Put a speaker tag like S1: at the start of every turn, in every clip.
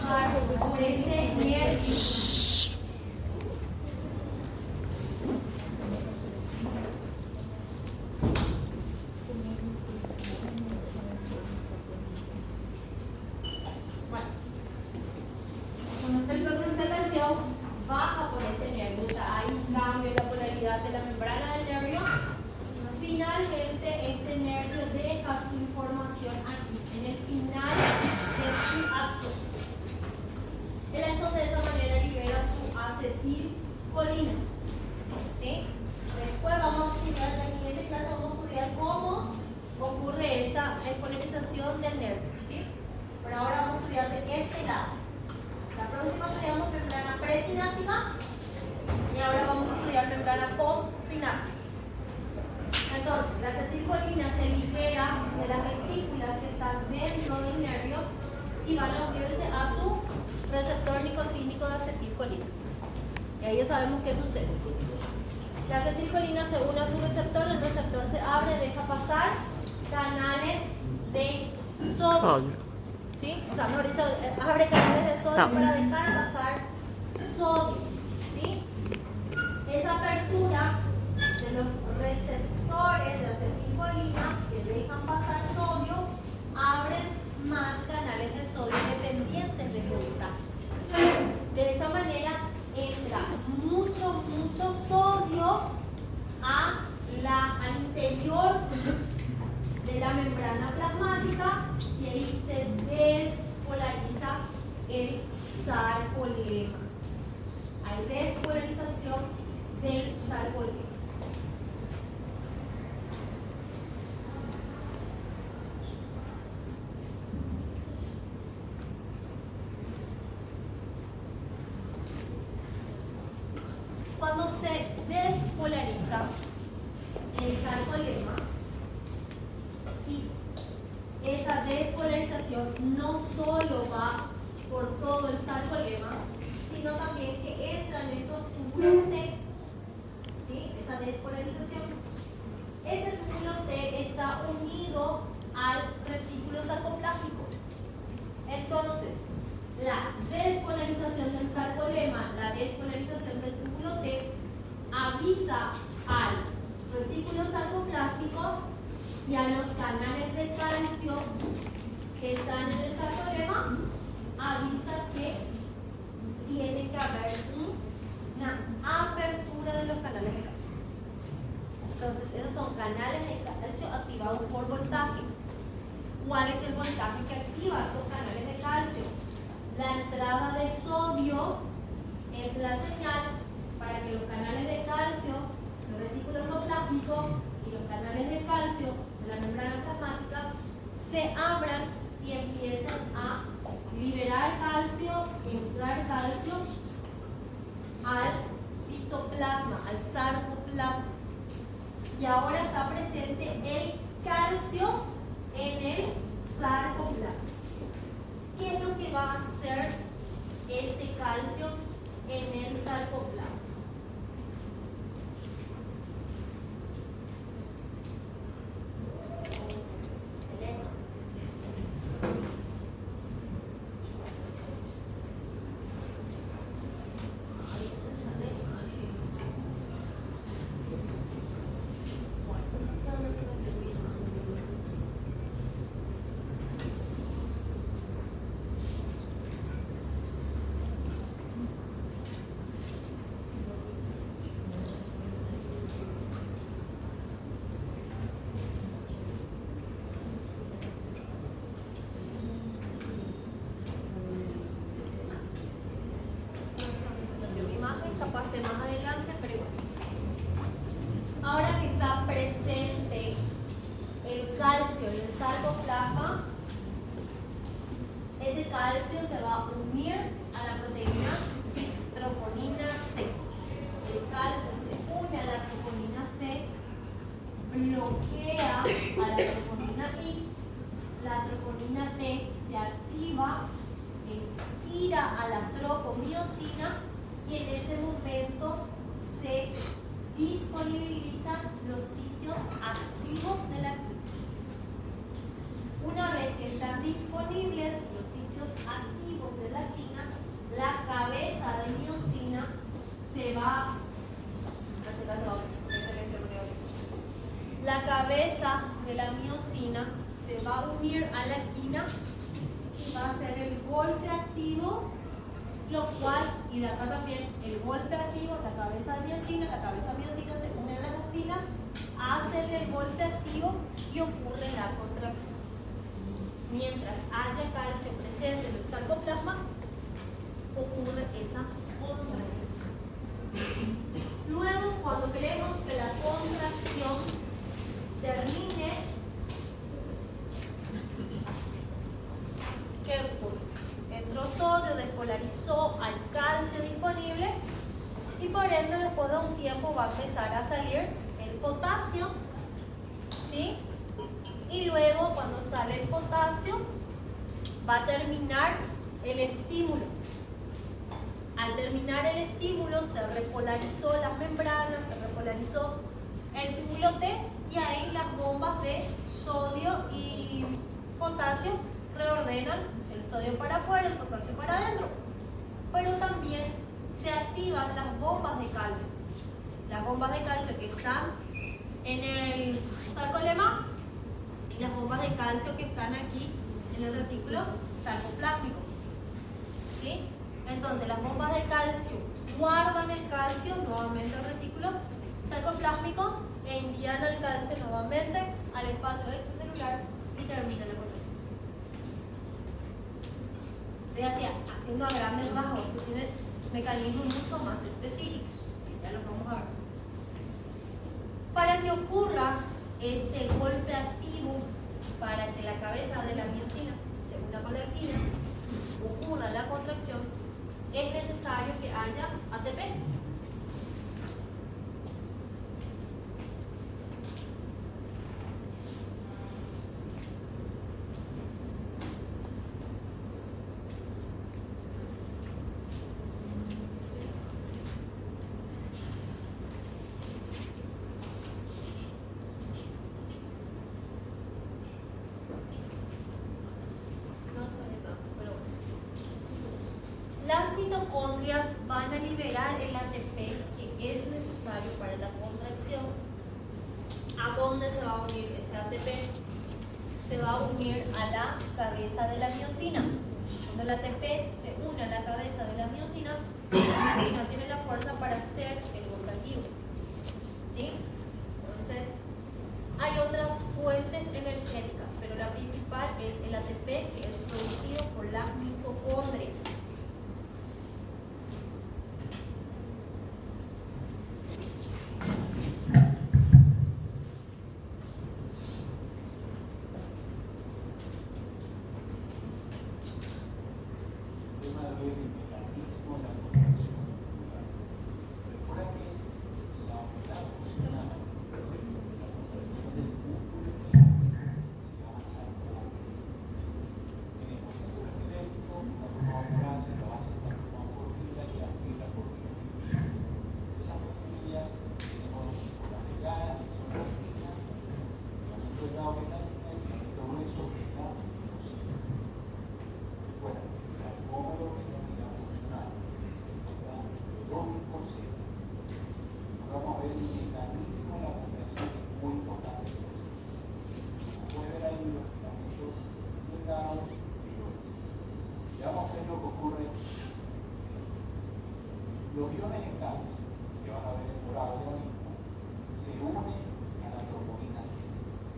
S1: pasar por este nervio. Cuando el bloque de tensión baja por este nervio, o sea, hay un cambio en la polaridad de la membrana del nervio. Finalmente, este nervio deja su información aquí, en el final de su axón. El axón de esa manera libera su acetilcolina. ¿Sí? Después vamos a estudiar, en la siguiente clase vamos a estudiar cómo ocurre esa despolarización del nervio. ¿Sí? Pero ahora vamos a estudiar de este lado. La próxima estudiamos membrana presináptica y ahora vamos a estudiar membrana postsináptica. Entonces, la acetilcolina se libera de las vesículas que están dentro del nervio y van a unirse a su receptor nicotínico de acetilcolina. Y ahí ya sabemos qué sucede. La acetilcolina se une a su receptor, el receptor se abre, deja pasar canales de sodio. ¿Sí? O sea, mejor dicho, abre canales de sodio para dejar pasar sodio. ¿Sí? Esa apertura de los receptores de acetilcolina que dejan pasar sodio abren más canales de sodio dependientes del voltaje. De esa manera entra mucho sodio al interior de la membrana plasmática y ahí se despolariza el sarcolema. Hay despolarización del sarcolema. Cuando se despolariza el sarcolema, y esa despolarización no solo va por todo el sarcolema, sino también que entran estos túbulos T. ¿Sí? Esa despolarización. Este túbulo T está unido al retículo sarcoplástico. Entonces, la despolarización del sarcolema, la despolarización del túbulo T, avisa al retículo sarcoplástico y a los canales de calcio que están en el sarcolema, avisa que tiene que haber una apertura de los canales de calcio. Entonces, esos son canales de calcio activados por voltaje. ¿Cuál es el voltaje que activa estos canales de calcio? La entrada de sodio es la señal para que los canales de calcio, el retículo endoplasmático y los canales de calcio de la membrana plasmática se abran y empiecen a liberar calcio, entrar calcio al citoplasma, al sarcoplasma. Y ahora está presente el calcio en el sarcoplasma. ¿Qué es lo que va a hacer este calcio en el sarcoplasma? Capaz de más adelante, pero igual. Ahora que está presente el calcio en el sarcoplasma, ese calcio se va a unir a la proteína troponina C. El calcio se une a la troponina C, bloquea a la troponina I, la troponina T se activa, estira a la tropomiosina y en ese momento se disponibilizan los sitios activos de la química. Una vez que están disponibles los sitios activos de la química, miosina se va a unir a la actina y va a hacer el golpe activo, lo cual, y de acá también, el golpe activo, la cabeza de miosina se une a las actinas, hacen el golpe activo y ocurre la contracción. Mientras haya calcio presente en el sarcoplasma, ocurre esa contracción. Luego, cuando queremos que la contracción termine, ¿qué ocurre? Entró sodio, despolarizó, hay calcio disponible y por ende después de un tiempo va a empezar a salir el potasio, ¿sí? Y luego cuando sale el potasio va a terminar el estímulo. Al terminar el estímulo se repolarizó las membranas, se repolarizó el túbulo T y ahí las bombas de sodio y potasio reordenan el sodio para afuera, el potasio para adentro. Pero también se activan las bombas de calcio. Las bombas de calcio que están en el sarcolema y las bombas de calcio que están aquí en el retículo sarcoplásmico. ¿Sí? Entonces las bombas de calcio guardan el calcio nuevamente al retículo sarcoplásmico e envían el calcio nuevamente al espacio extracelular y termina la contracción. Entonces, haciendo a grandes rasgos, esto tiene mecanismos mucho más específicos. Ya los vamos a ver. Para que ocurra este golpe activo, para que la cabeza de la miosina se una con la actina, ocurra la contracción, es necesario que haya ATP. Las mitocondrias van a liberar el ATP que es necesario para la contracción. ¿A dónde se va a unir ese ATP? Se va a unir a la cabeza de la miosina. Cuando el ATP se une a la cabeza de la miosina tiene la fuerza para hacer el golpe activo. ¿Sí? Entonces, hay otras fuentes energéticas, pero la principal es el ATP que es producido por la mitocondria.
S2: Los iones de calcio, que van a ver por ahora mismo, se unen a la troponina C.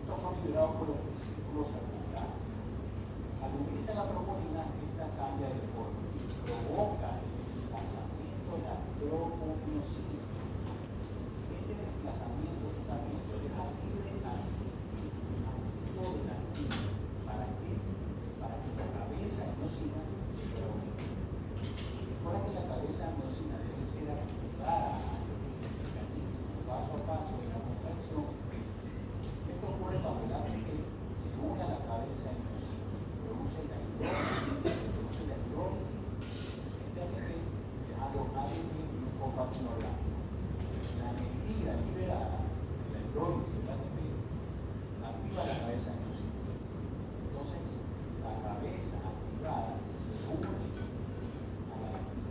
S2: Estos son liberados por los retículos sarcoplasmicos. Al unirse a la troponina, esta cambia de forma y provoca el desplazamiento de la tropomiosina. Este desplazamiento deja libre al ciclo activo de la actina. ¿Para qué? Para que la cabeza de miosina se pueda unir. Recuerda que la cabeza de miosina debe ser activada el mecanismo paso a paso de la contracción. Esto ocurre cuando el ATP se une a la cabeza de miosina, produce la hidrólisis, este ATP dejando ADP y un fosfato orgánico. La energía liberada de la hidrólisis del ATP activa la cabeza de miosina. Entonces, la cabeza activada se une a la actina.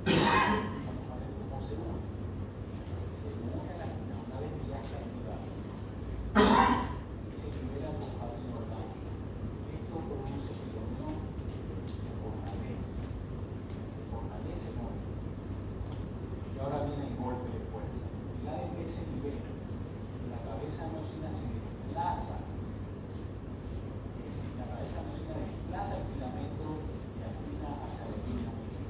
S2: Vamos a ver cómo se une. Se une a la actina una vez que ya cabeza miocina se desplaza, es decir, la cabeza miocina desplaza el filamento de actina hacia el filamento.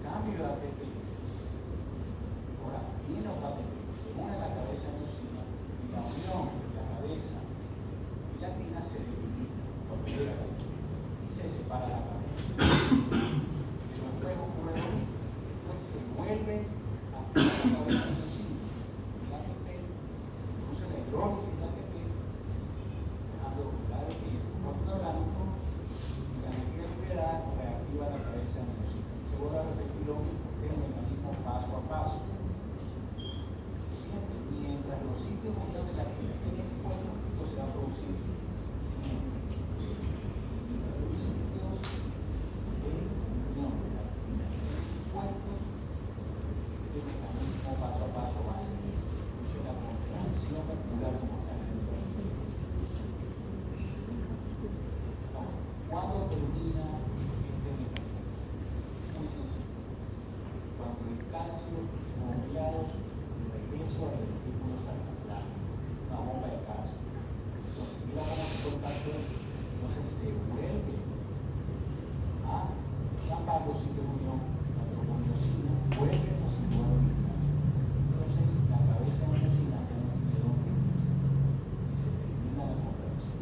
S2: Cambio de ATP. Ahora, viene otra ATP, se une a la cabeza miocina y la unión de la cabeza y la actina se debilita cuando llega la ATP y se separa la cabeza. Pero después ocurre lo mismo, después se vuelve a activar la cabeza miocina y la ATP, se produce la hidrólisis de ATP, dejando la ATP y el fosfato orgánico y la energía liberada reactiva la cabeza miocina. Se vuelve a repetir lo mismo, es el mecanismo paso a paso. Siempre, mientras los sitios donde la actina estén expuestos, esto se va a producir siempre. Mientras los sitios de unión de la actina estén expuestos, este mecanismo paso a paso va a seguir. Es una contracción muscular como está en el cuerpo. ¿Cuándo termina este mecanismo? Muy sencillo. Cuando el calcio es bombeado de regreso al vestíbulo articular, una bomba de calcio. Entonces, mira cómo se fue el calcio, entonces se vuelve a tapar los sitios de unión, la tropomiosina vuelve a su lugar original. Entonces, la cabeza de miocina ya no tiene dónde irse y se termina la contracción.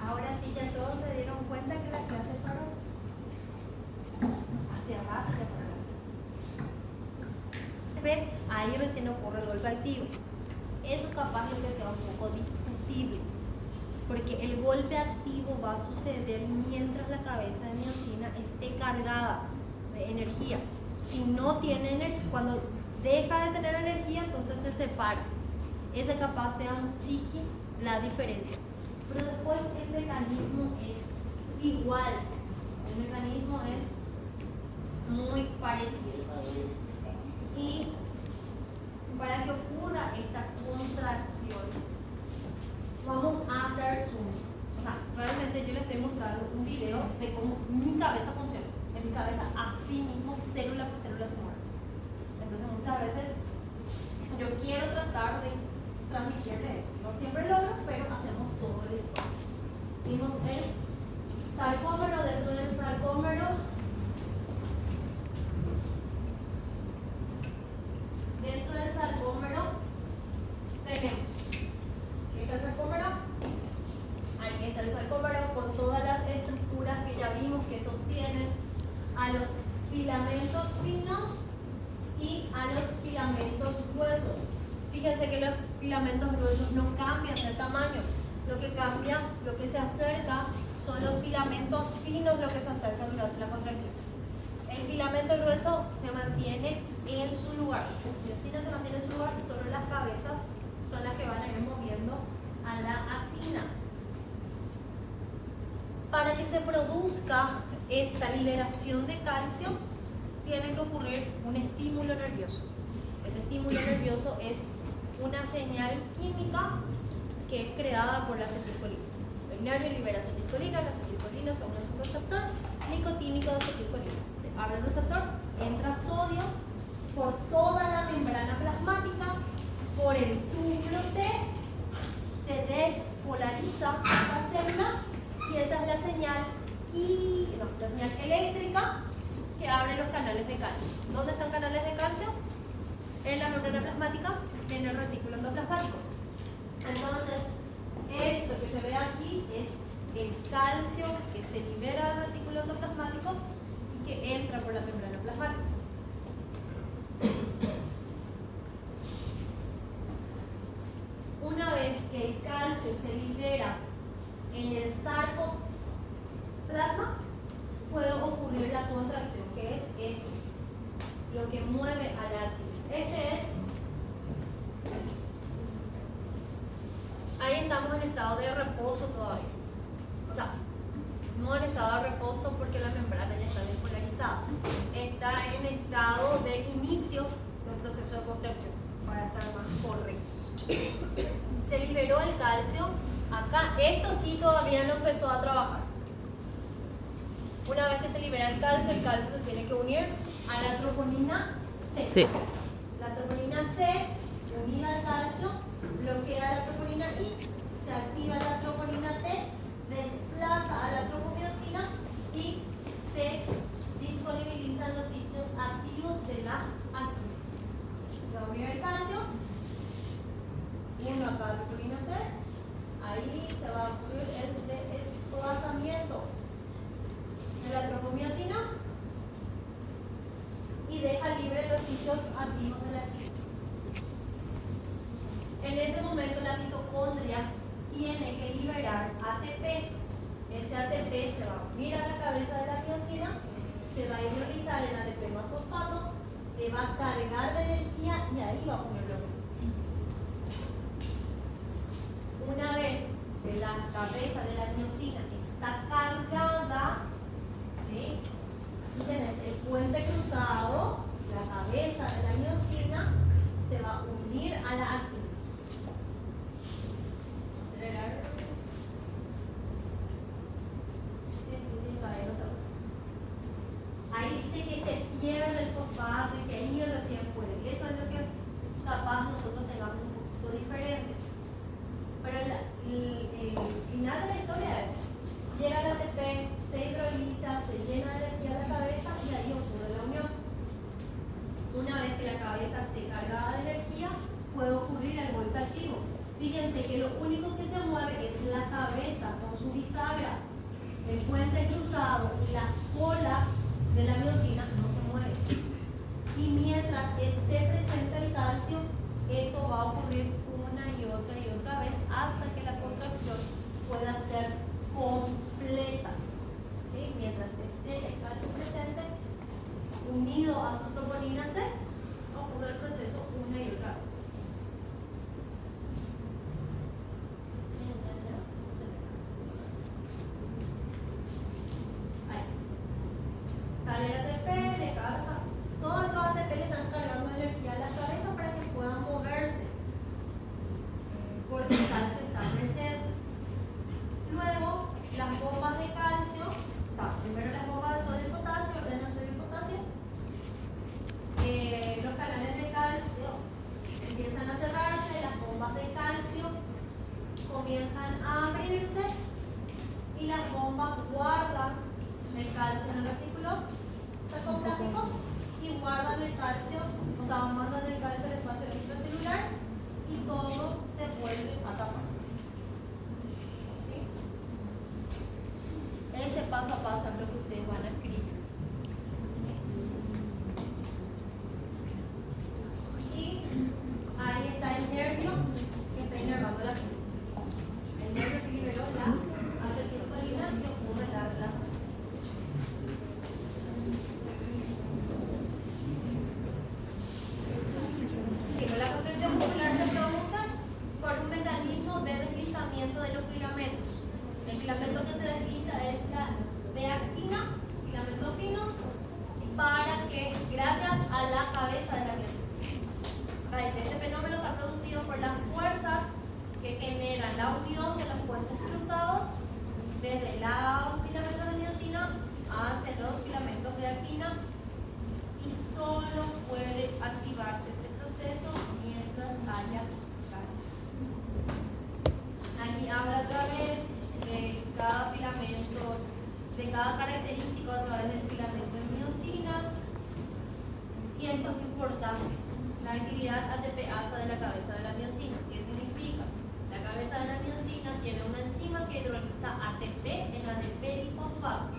S1: Ahora sí ya todos se dieron cuenta que la clase paró. Hacia abajo ya paró. Ahí recién ocurre el golpe activo. Eso capaz lo que sea un poco discutible, porque el golpe activo va a suceder mientras la cabeza de miocina esté cargada de energía. Si no tiene energía, cuando deja de tener energía, entonces se separa. Ese capaz sea un chiqui la diferencia. Pero después el mecanismo es igual. El mecanismo es muy parecido. Y para que ocurra esta contracción, vamos a hacer zoom. O sea, realmente yo les estoy mostrando un video de cómo mi cabeza funciona. En mi cabeza, así mismo, célula por célula se mueve. Entonces, muchas veces yo quiero tratar de transmitirle eso. No siempre logro, pero hacemos todo el esfuerzo. Vimos el sarcómero, dentro del sarcómero tenemos, aquí está el sarcómero, aquí está el sarcómero con todas las estructuras que ya vimos que sostienen a los filamentos finos y a los filamentos gruesos. Fíjense que los filamentos gruesos no cambian de tamaño, lo que cambia, lo que se acerca son los filamentos finos, lo que se acerca durante la contracción. El filamento grueso se mantiene en su lugar, la miocina se mantiene en su lugar y solo las cabezas son las que van a ir moviendo a la actina. Para que se produzca esta liberación de calcio, tiene que ocurrir un estímulo nervioso. Ese estímulo nervioso es una señal química que es creada por la acetilcolina. El nervio libera acetilcolina, la acetilcolina se une a un receptor nicotínico de acetilcolina. Se abre el receptor, entra sodio por toda la membrana plasmática, por el túbulo T, se despolariza esta célula y esa es la señal la señal eléctrica que abre los canales de calcio. ¿Dónde están canales de calcio? En la membrana plasmática, en el retículo endoplasmático. Entonces, esto que se ve aquí es el calcio que se libera del retículo endoplasmático y que entra por la membrana plasmática. Una vez que el calcio se libera en el sarcoplasma, puede ocurrir la contracción, que es esto, lo que mueve al átomo. Ahí estamos en estado de reposo todavía. O sea, no en estado de reposo porque la membrana ya está despolarizada. Está en estado de inicio del proceso de contracción, para ser más correctos. Se liberó el calcio. Acá, esto sí todavía no empezó a trabajar. Una vez que se libera el calcio se tiene que unir a la troponina C.
S3: Sí.
S1: La troponina C, unida al calcio, bloquea la troponina I, se activa la troponina T, desplaza a la tropomiosina y se disponibilizan los sitios activos de la actina. Se va a unir el calcio, uno a cada troponina C, ahí se va a ocurrir el desplazamiento de la tropomiosina y deja libre los sitios activos de la actina. En ese momento la mitocondria tiene que liberar ATP. Ese ATP se va a unir a la cabeza de la miosina, se va a hidrolizar en ATP más fosfato, le va a cargar de energía y ahí va a poner lo mismo. Una vez que la cabeza de la miosina está cargada, ¿sí? Tienes el puente cruzado, la cabeza de la miosina se va a unir a la actina. Ahí dice que se pierde el fosfato y que ahí recién puede. Eso es lo que capaz nosotros tengamos un poquito diferente. Pero el final de la historia es: llega el ATP, se hidroliza, se llena de energía la cabeza y ahí ocurre la unión. Una vez que la cabeza esté cargada de energía, puede ocurrir el golpe activo. Fíjense que lo único que se mueve es la cabeza con su bisagra. El puente cruzado y la cola de la miosina no se mueve. Y mientras esté presente el calcio, esto va a ocurrir una y otra vez hasta que la contracción pueda ser completa. ¿Sí? Mientras esté el calcio presente, unido a su troponina C, ocurre el proceso una y otra vez. Ahí. Sale el ATP, le carga. Todo el ATP le están cargando energía a la cabeza para que puedan moverse, porque el calcio está presente. Luego, las bombas de calcio, o sea, primero las bombas de sodio y potasio, ordena sodio y potasio. Los canales de calcio empiezan a cerrarse, las bombas de calcio comienzan a abrirse y las bombas guardan el calcio en el retículo sarcoplástico y guardan el calcio, o sea, mandan el calcio al espacio extracelular y todo se vuelve a tapar. ¿Sí? Ese paso a paso es lo que ustedes van a escribir. Y ahí está el nervio que está inervando las células. El nervio que liberó la acetilcolina que ocurre la relajación. La contracción muscular se produce por un mecanismo de deslizamiento de los filamentos. El filamento que se desliza es la de actina, filamentos finos, para que, gracias a la cabeza de la miosina. Este fenómeno está producido por las fuerzas que generan la unión de los puentes cruzados desde los filamentos de miosina hacia los filamentos de actina, y solo puede activarse este proceso mientras haya calcio. Aquí habla otra vez de cada filamento de comunicada característico a través del filamento de miosina. Y esto es importante, la actividad ATP-ASA de la cabeza de la miosina. ¿Qué significa? La cabeza de la miosina tiene una enzima que hidroliza ATP en ADP difosfato.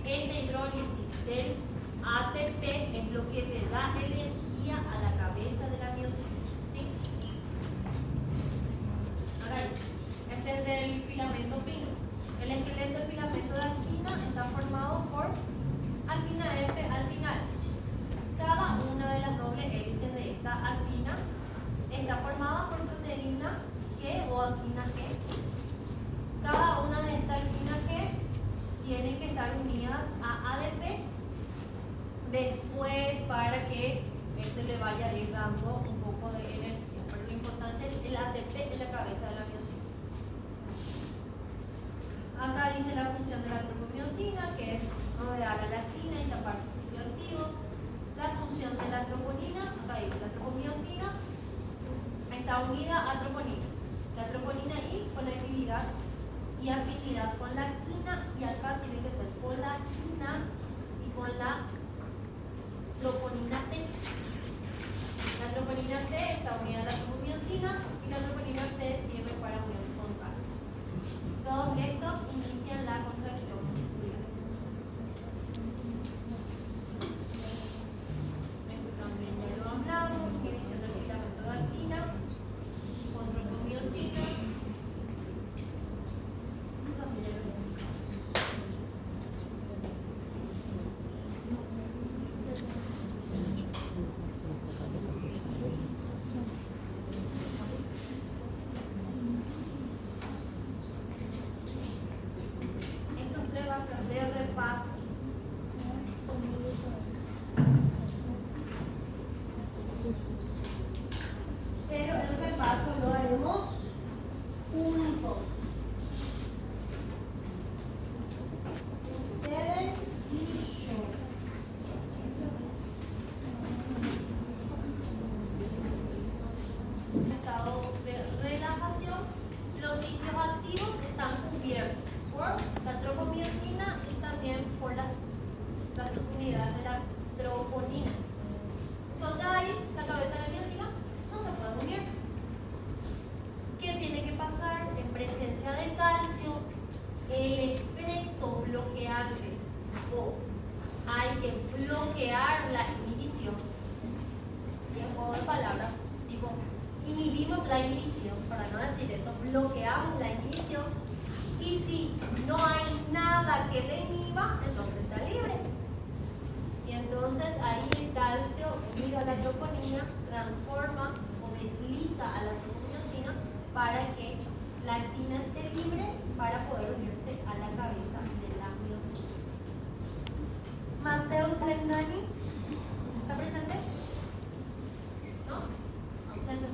S1: Esta hidrólisis del ATP es lo que le da energía a la cabeza de la miosina. ¿Sí? Acá dice, este es del filamento fino. El esqueleto del filamento de actina está formado por actina F al final. Cada una de las dobles hélices de esta actina está formada por proteína G o actina G. Cada una de estas actinas G tienen que estar unidas a ADP después para que le vaya a ir dando un poco de energía. Pero lo importante es el ATP en la cabeza de la miosina. Acá dice la función de la tropomiosina, que es rodear a la actina y tapar su sitio activo. La función de la troponina, acá dice la tropomiosina, está unida a troponinas. La troponina I con actividad y afinidad con la actina, y acá tiene que ser con la actina y con la troponina T. La troponina T está unida a la tropomiosina y la troponina T sirve para unión con calcio. Todos estos inician la contracción muscular. Esto también ya lo hablamos, inhibición del filamento de actina, con tropomiosina. Estos tres va a ser de repaso. Pero el repaso lo haremos juntos. Ustedes y yo. En estado de relajación, los sitios activos están cubiertos por la tropomiosina y también por la subunidad de la troponina. Entonces ahí la cabeza de la miosina no se puede unir. ¿Qué tiene que pasar? En presencia de calcio, el efecto bloqueante, o hay que bloquear la inhibición. Y en juego de palabras, tipo, inhibimos la inhibición, para no decir eso, bloqueamos la inhibición, y si no hay nada que le inhiba, entonces está libre. Y entonces ahí el calcio unido a la troponina transforma o desliza a la tropomiosina para que la actina esté libre para poder unirse a la cabeza de la miosina. Mateus Legnani, ¿está presente? ¿No? Ausente.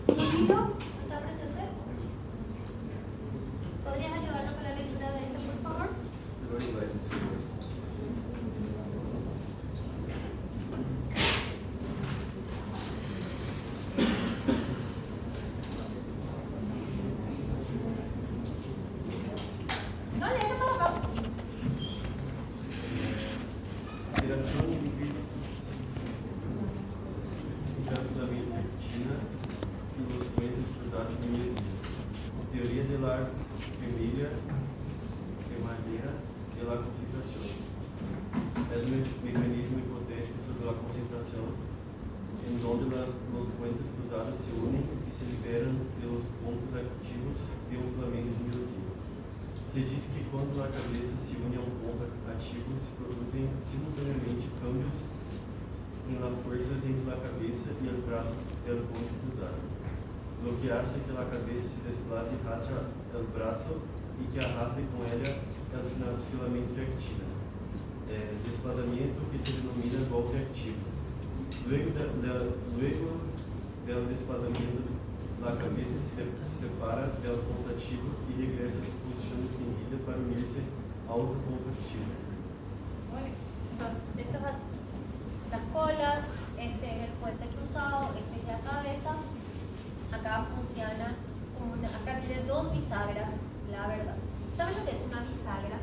S1: ¿Rodrigo? ¿Está presente? ¿Podrías ayudarnos con la lectura de esto, por favor? No, léelo para acá.
S3: Alteração envolvida filamento de actina e los puentes cruzados de miosina. Teoria de la familia de manera de la concentración. Es un mecanismo hipotético sobre la concentración en donde los puentes cruzados se unen y se liberan de los puntos activos de un filamento de miosina. Se diz que quando a cabeça se une a um ponto ativo, se produzem simultaneamente câmbios em las fuerzas entre la cabeça e el braço del ponto cruzado, lo que hace que la cabeça se desplace hacia el braço y que arrastre con ella el filamento de actina, desplazamiento que se denomina golpe activo. Luego del desplazamiento, la cabeça se separa del ponto ativo y regresa a su posición extendida para unirse a otro punto activo.
S1: Bueno, entonces esto es así. Las colas, este es el puente cruzado, este es la cabeza. Acá funciona como acá tiene dos bisagras, la verdad. ¿Saben lo que es una bisagra?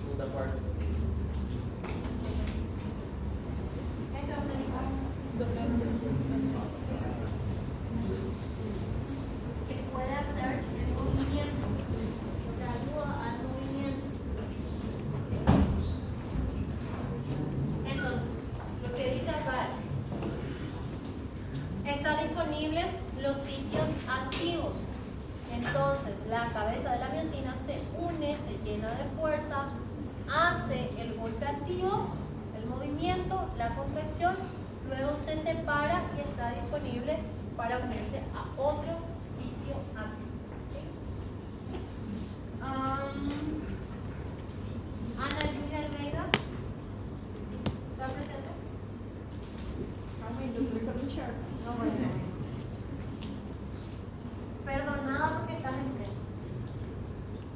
S3: Segunda parte.
S1: Esta es una bisagra. Que puede hacer el movimiento, que ayuda al movimiento. Entonces, lo que dice acá es, están disponibles los sitios activos. Entonces, la cabeza de la miosina se une, se llena de fuerza, hace el golpe activo, el movimiento, la contracción, luego se separa y está disponible para unirse a otro sitio activo. Ana Julia Almeida, ¿está presente? No, bueno. Perdonada porque estás enfrente.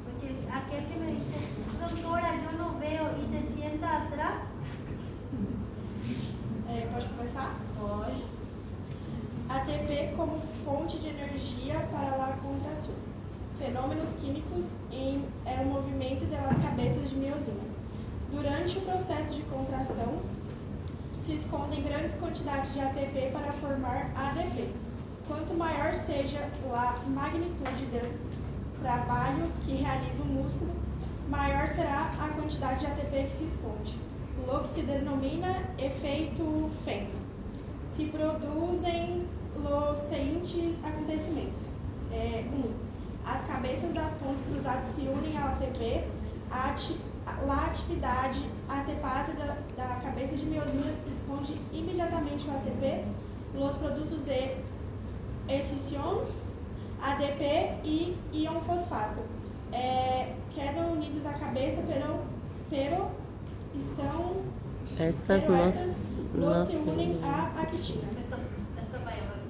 S1: Porque aquel que me dice, doctora, yo no veo y se sienta atrás.
S4: Pode começar?
S1: Pode.
S4: ATP como fonte de energia para a contração. Fenômenos químicos é o movimento das cabeças de miosina. Durante o processo de contração, se escondem grandes quantidades de ATP para formar ADP. Quanto maior seja a magnitude do trabalho que realiza o músculo, maior será a quantidade de ATP que se esconde. O que se denomina efeito FEM. Se produzem os seguintes acontecimentos. 1. As cabeças das pontas cruzadas se unem ao ATP. A atividade ATPase da cabeça de miosina esconde imediatamente o ATP. Os produtos de escission, ADP e íon fosfato quedam unidos à cabeça, pero estão
S5: Estas
S4: no se unen a actina.
S1: Esto vaya mal.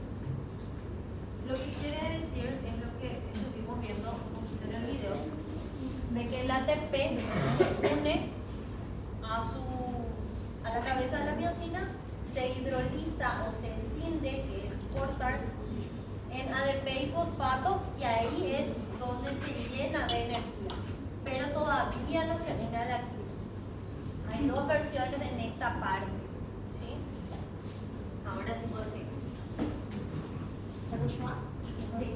S1: Lo que quiere decir es lo que estuvimos viendo un poquito en el video, de que el ATP se une a la cabeza de la miosina, se hidroliza o se escinde, que es cortar, en ADP y fosfato, y ahí es donde se llena de energía, pero todavía no se une a la actina. Hay dos versiones en esta parte, ¿sí? Ahora sí puedo seguir.
S4: Vai continuar?
S1: Sí.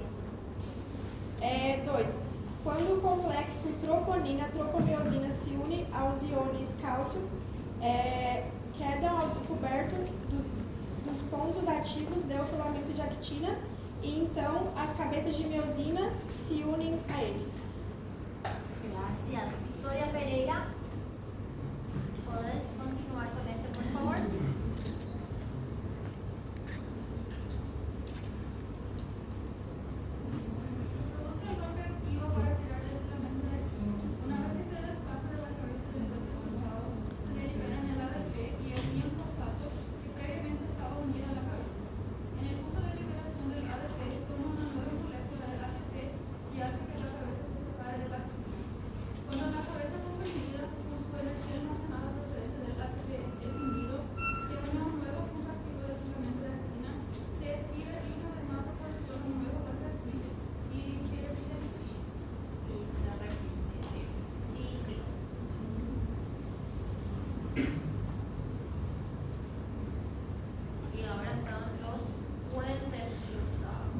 S4: 2. Quando o complexo troponina-tropomiosina se une aos íons cálcio, quedam ao descoberto dos pontos ativos do filamento de actina e então as cabeças de miosina se unem a eles.
S1: Gracias. Victoria Pereira, ¿puedes continuar con este, por favor?
S6: Produce el golpe activo para tirar del filamento de actina. Una vez que se despasa de la cabeza del hueso cruzado, se le liberan el ADP y el íon fosfato que previamente estaba unido a la cabeza. En el punto de liberación del ADP toma una nueva molécula del ATP y hace que la cabeza se separe de la actina. Cuando la cabeza comprimida con su energía almacenada procedente del ATP escindido se une a un nuevo punto activo del filamento de actina, se estira y una vez más proporciona un nuevo golpe activo y se repite el ciclo.
S1: Y se repite el ciclo. Y ahora están los puentes cruzados.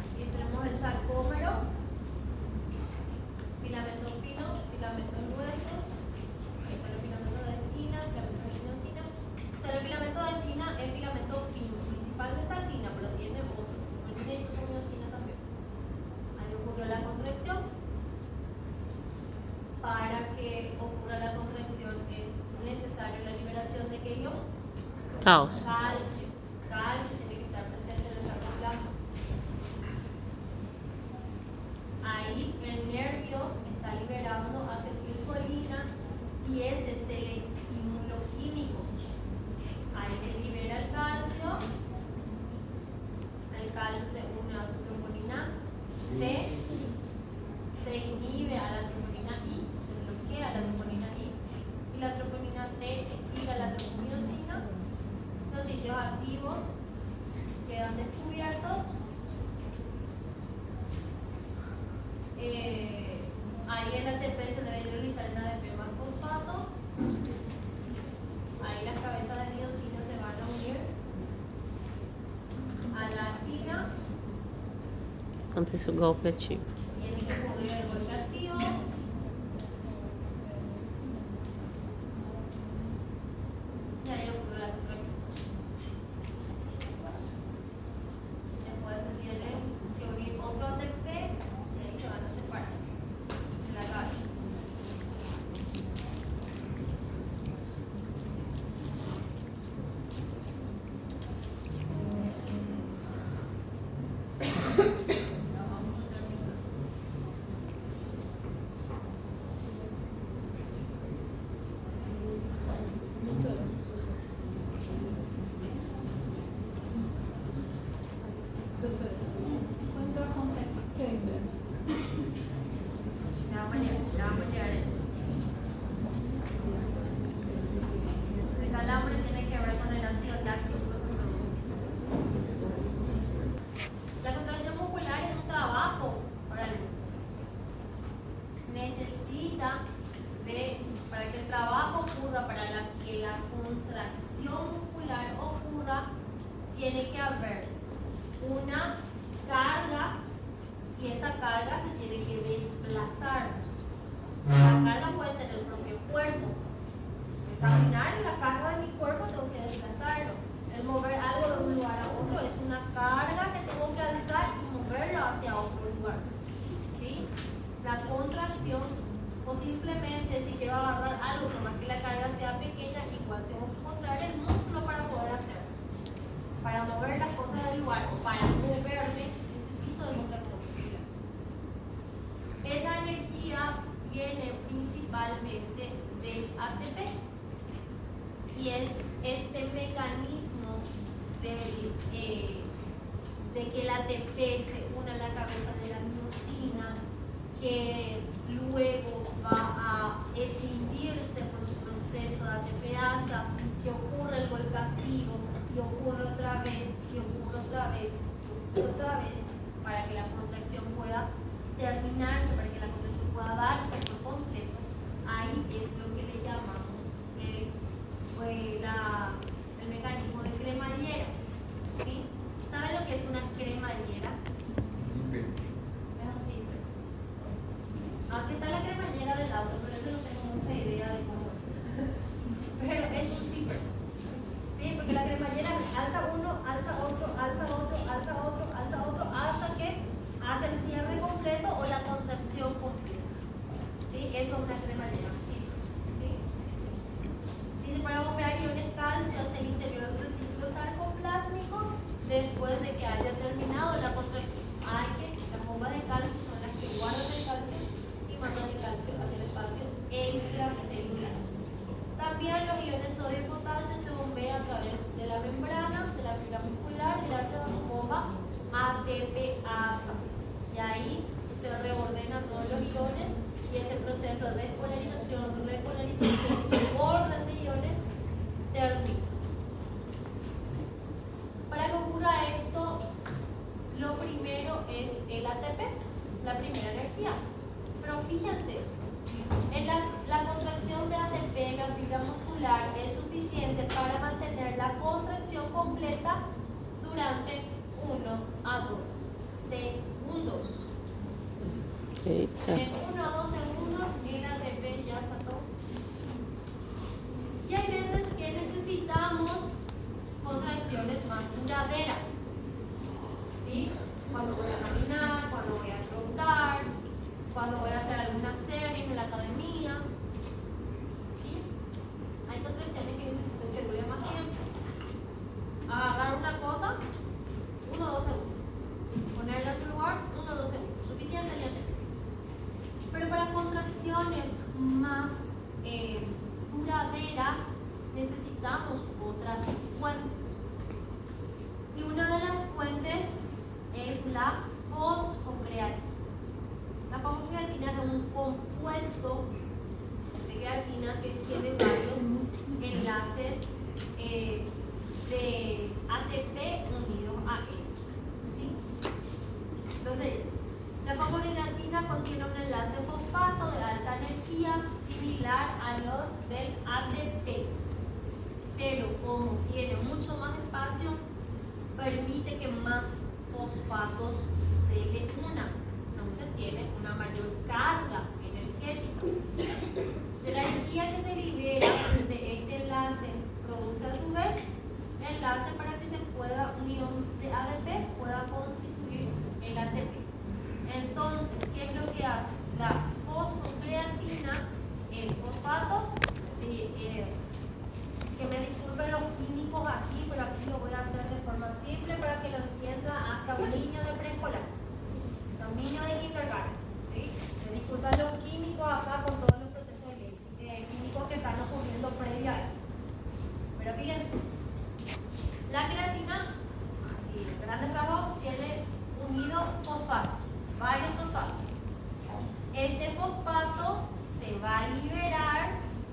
S1: Aquí tenemos el sarcómero, filamento fino, filamento en huesos, ahí está el filamento de actina, filamento de miosina. O sea, el filamento de actina es filamento fino, principalmente actina, pero tiene otro, tiene miosina también. Ahí ocurrió la contracción. Para que ocurra la contracción es necesaria la liberación de ¿qué ion?
S5: Caos.
S1: Calcio. Calcio tiene que estar presente en el sarcoplasma. Ahí el nervio está liberando acetilcolina y ese es el estímulo químico. Ahí se libera el calcio se une a su troponina C, se inhibe a la troponina I, se bloquea la troponina I Ahí el ATP se debe hidrolizar en ADP más fosfato. Ahí las cabezas de miosina se van a unir a la actina.
S5: Acontece o golpe ativo.
S1: Tiene que ocurrir el golpe activo. Y ahí ocurre la contracción. Después se tiene que unir otro ATP y ahí se van a separar en la cabeza.
S6: Doutora, quando acontece cãibra,
S1: Ya vamos a llegar ahí. El calambre tiene que ver con el ácido láctico que se produce. La contracción muscular es un trabajo para el músculo. Necesita para que el trabajo ocurra, para que la contracción muscular ocurra, tiene que haber una carga y esa carga se tiene que desplazar. La carga puede ser el propio cuerpo. El caminar es la carga de mi cuerpo, tengo que desplazarlo. El mover algo de un lugar a otro es una carga que tengo que alzar y moverlo hacia otro lugar. ¿Sí? La contracción, o simplemente si quiero agarrar algo, por más que la carga sea pequeña, igual tengo que contraer el músculo para poder hacerlo. Para mover las cosas del lugar o para moverme, necesito de contracción muscular. Esa energía viene principalmente del ATP y es este mecanismo de que el ATP se une a la cabeza de la miosina, que luego va a escindirse por su proceso de ATPasa, que ocurre el golpe activo, y ocurre otra vez, y ocurre otra vez, y otra vez, para que la contracción pueda terminarse, para que la contracción pueda darse por completo. Ahí es lo que le llamamos el mecanismo de cremallera. ¿Sí? ¿Saben lo que es una cremallera? Es un zipper. Aquí está la cremallera del auto, pero eso no tengo mucha idea de cómo es. Pero es un zipper. ¿Sí? Porque la cremallera alza uno, alza otro, alza otro, alza otro, alza otro, hasta que hace el cierre completo o la contracción completa. ¿Sí? Eso es una cremallera, ¿sí? ¿Sí? Dice, para bombear iones calcio hacia el interior del retículo sarcoplásmico después de que haya terminado la contracción. Las bombas de calcio son las que guardan el calcio y mandan el calcio hacia el espacio extracelular. También los iones sodio y potasio se bombean a través de la membrana, de la fibra muscular, gracias a su bomba ATPasa. Y ahí se reordenan todos los iones y ese proceso de despolarización, repolarización y orden de iones termina. Para que ocurra esto, lo primero es el ATP, la primera energía. Pero fíjense, la contracción de ATP en la fibra muscular es suficiente para mantener la contracción completa durante 1 a 2 segundos.
S5: Eita.
S1: En 1 a 2 segundos el ATP ya sacó. Y hay veces que necesitamos contracciones más duraderas. ¿Sí? Cuando voy a caminar, cuando voy a trotar, cuando voy a hacer alguna serie en la academia. ¿Sí? Hay contracciones que necesito que dure más tiempo. Agarrar una cosa, 1 o 2 segundos. Ponerla en su lugar, 1 o 2 segundos. Suficiente ya tengo. Pero para contracciones más duraderas necesitamos otras fuentes. Y una de las fuentes es la fosfocreatina. La fosfocreatina es un compuesto de creatina que tiene varios enlaces de ATP unidos a él. ¿Sí? Entonces, La fosfocreatina contiene un enlace fosfato de alta energía similar a los del ATP, pero como tiene mucho más espacio, permite que más fosfatos se le unan. Entonces tiene una mayor carga energética. Si la energía que se libera de este enlace produce a su vez enlace para que se pueda, unión de ADP pueda constituir el ATP. Entonces, ¿qué es lo que hace? La fosfocreatina es fosfato. Sí, que me disculpen los químicos aquí, pero aquí lo voy a hacer de forma simple para que lo entienda hasta un niño de preescolar, un niño de kindergarten. ¿Sí? Me disculpan los químicos acá con todos los procesos químicos que están ocurriendo previa a esto. Pero fíjense, la creatina, así en grandes rasgos, tiene unido fosfatos, varios fosfatos. Este fosfato se va a liberar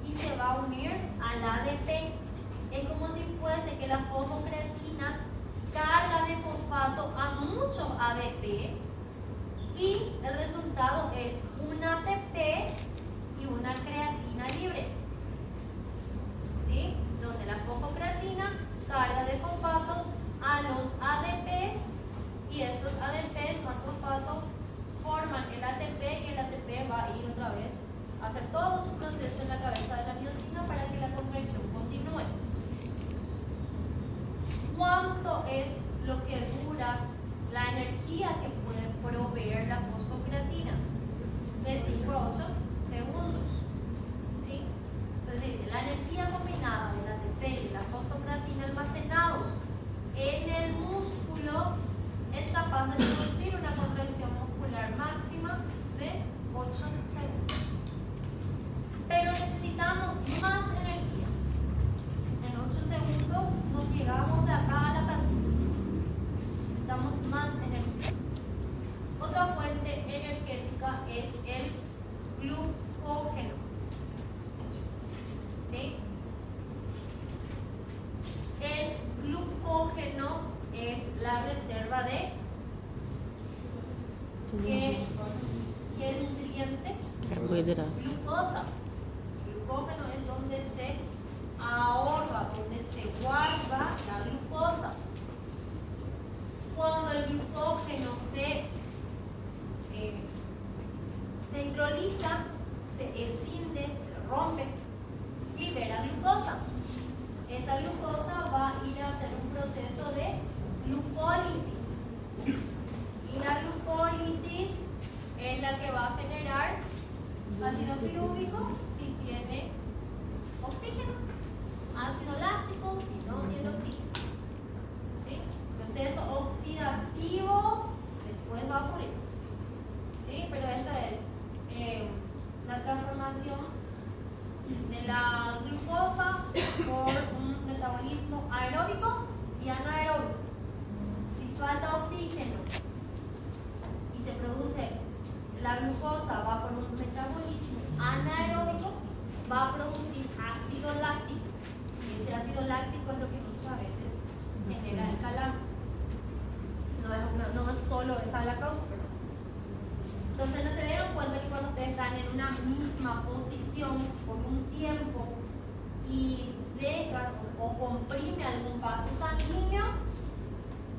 S1: y se va a unir al ADP. Es como si fuese que la fosfocreatina carga de fosfato a muchos ADP y el resultado es un ATP y una creatina libre. ¿Sí? Entonces la fosfocreatina carga de fosfatos a los ADPs y estos ADPs más fosfato forman el ATP y el ATP va a ir otra vez a hacer todo su proceso en la cabeza de la miosina para que la conversión continúe. ¿Cuánto es lo que dura la energía que puede proveer la fosfocreatina? De 5 a 8 segundos. ¿Sí? Entonces dice, la energía combinada del ATP y la fosfocreatina almacenados en el músculo es capaz de producir una contracción muscular máxima de 8 segundos. Pero necesitamos más energía. En 8 segundos nos llegamos de acá a la cantina. Necesitamos más energía. Otra fuente energética es el glucógeno. ¿Sí? El glucógeno es la reserva de ¿qué nutriente?
S5: Carbohidratos.
S1: Glucosa. Glucógeno es donde se ahorra, donde se guarda la glucosa. Cuando el glucógeno se hidroliza, se escinde, se rompe, libera glucosa. Esa glucosa va a ir a hacer un proceso de glucólisis. Y la glucólisis es la que va a generar ácido pirúvico si tiene oxígeno, ácido láctico si no tiene oxígeno. ¿Sí? Proceso oxidativo después va a ocurrir. ¿Sí? Pero esta es la transformación de la glucosa por un metabolismo aeróbico y anaeróbico. Si falta oxígeno y se produce la glucosa, va por un metabolismo anaeróbico, va a producir ácido láctico. Y ese ácido láctico es lo que muchas veces genera el calambre. No es solo esa la causa, pero entonces no se dieron cuenta que cuando ustedes están en una misma posición por un tiempo y dejan o comprime algún vaso sanguíneo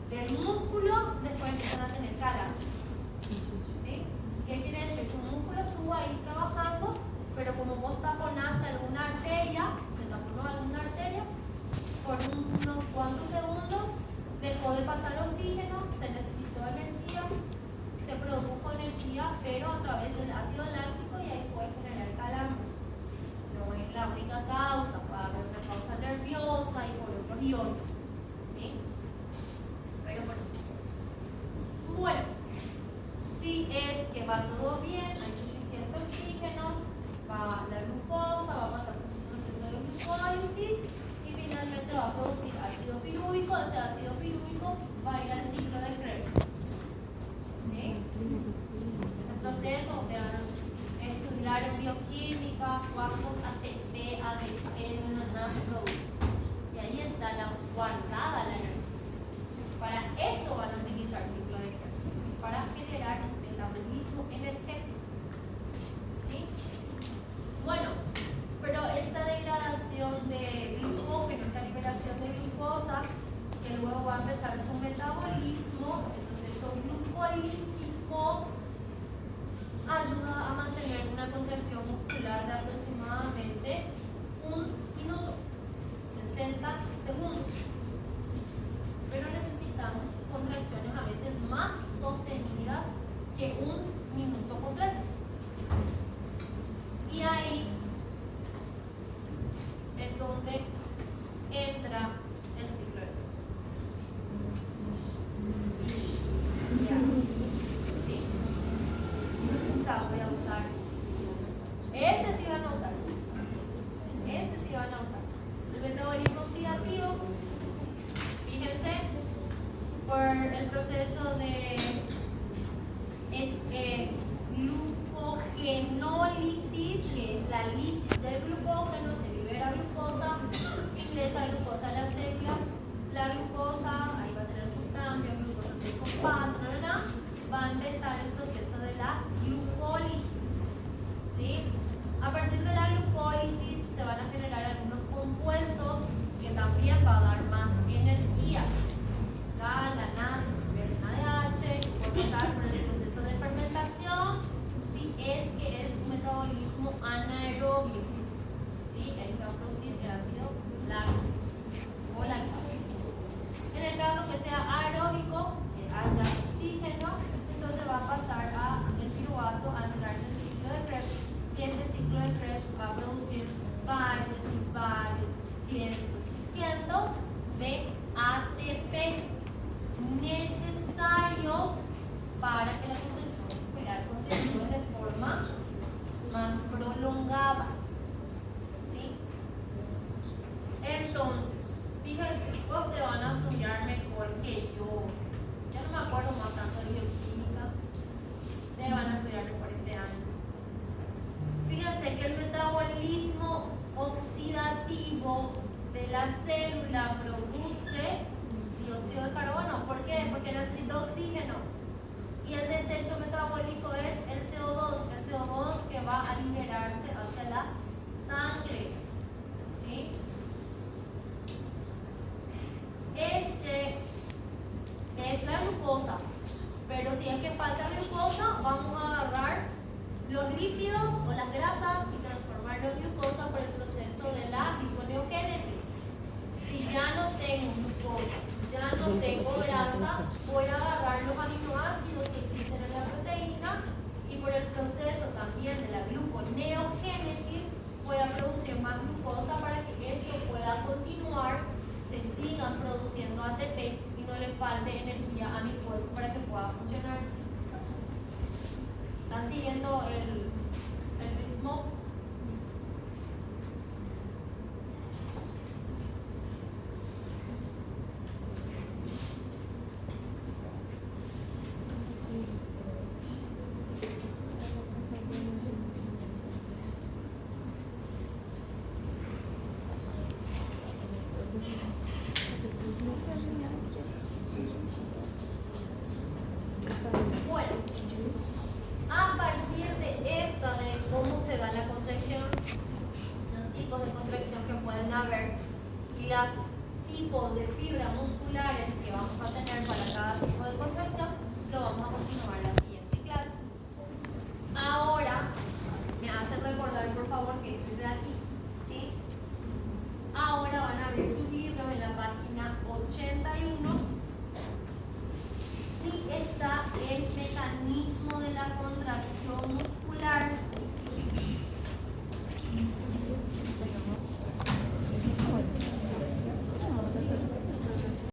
S1: del músculo, después empiezan a tener calambres. ¿Sí? ¿Qué quiere decir? Tu músculo estuvo ahí trabajando, pero como vos taponaste alguna arteria, se taponó alguna arteria, por unos cuantos segundos dejó de pasar oxígeno, se necesitó energía, se produjo energía, pero a través del ácido láctico y ahí puede generar calambres. No es la única causa, puede haber una causa nerviosa y por otros iones. ¿Sí? Pero bueno. Bueno, si es que va todo bien, hay suficiente oxígeno, va la glucosa, va a pasar por su proceso de glucólisis y finalmente va a producir ácido pirúvico. Ese ácido pirúvico va a ir al ciclo de Krebs. ¿Sí? Ese proceso de estudiar en bioquímica cuántos ATP, ADP se produce. Y ahí está guardada la energía. Para eso van a utilizar el ciclo de Krebs, para generar el metabolismo energético. ¿Sí? Bueno, pero esta degradación de glucógeno, esta liberación de glucosa, que luego va a empezar su metabolismo, el proceso glucolítico, ayuda a mantener una contracción muscular de aproximadamente 1 minuto, 60 segundos. Pero necesitamos contracciones a veces más sostenidas que 1 minuto completo. Y ahí es donde entra el ciclo de Krebs. Ya. Sí. Voy a usar. Ese sí van a usar. Ese sí van a usar. El metabolismo oxidativo, fíjense, por el proceso de glucogenólisis, que es la lisis del glucógeno, se libera glucosa, ingresa glucosa a la célula, la glucosa, ahí va a tener su cambio, glucosa 6,4, va a empezar el proceso de la glucólisis, ¿sí? A partir de la glucólisis se van a generar algunos compuestos que también va a dar más energía. La NAD, NADH, puede pasar por el proceso de fermentación, si es que es un metabolismo anaerobio, ¿sí? Ahí se va a producir el ácido láctico o lactato. En el caso que sea aeróbico, que haya oxígeno, entonces va a pasar el piruvato a entrar en el ciclo de Krebs, y este ciclo de Krebs va a producir varios y varios, cientos y cientos de ATP necesarios para que la contracción muscular continúe de forma más prolongada. ¿Sí? Entonces, fíjense, vos te van a estudiar mejor que yo. Yo no me acuerdo más tanto de bioquímica. Te van a estudiar mejor este año. Fíjense que el metabolismo oxidativo de la célula produce dióxido de carbono. ¿Por qué? Porque necesita oxígeno. Y el desecho metabólico es el CO2 que va a liberarse hacia la sangre. ¿Sí? Este es la glucosa, pero si es que falta glucosa, vamos a agarrar los lípidos o las grasas y transformarlos en glucosa por el proceso de la gliconeogénesis. Si ya no tengo glucosa, ya no tengo grasa, voy a agarrar los aminoácidos que existen en la proteína y por el proceso también de la gluconeogénesis voy a producir más glucosa para que esto pueda continuar, se sigan produciendo ATP y no le falte energía a mi cuerpo para que pueda funcionar. ¿Están siguiendo el ritmo? Bueno, a partir de esta, de cómo se da la contracción, los tipos de contracción que pueden haber y los tipos de fibras musculares que vamos a tener para cada tipo de contracción, lo vamos a continuar en la siguiente clase. Ahora, me hacen recordar por favor que esto es de aquí, ¿sí? Ahora van a abrir sus libros en la página 81. Y está el mecanismo de la contracción muscular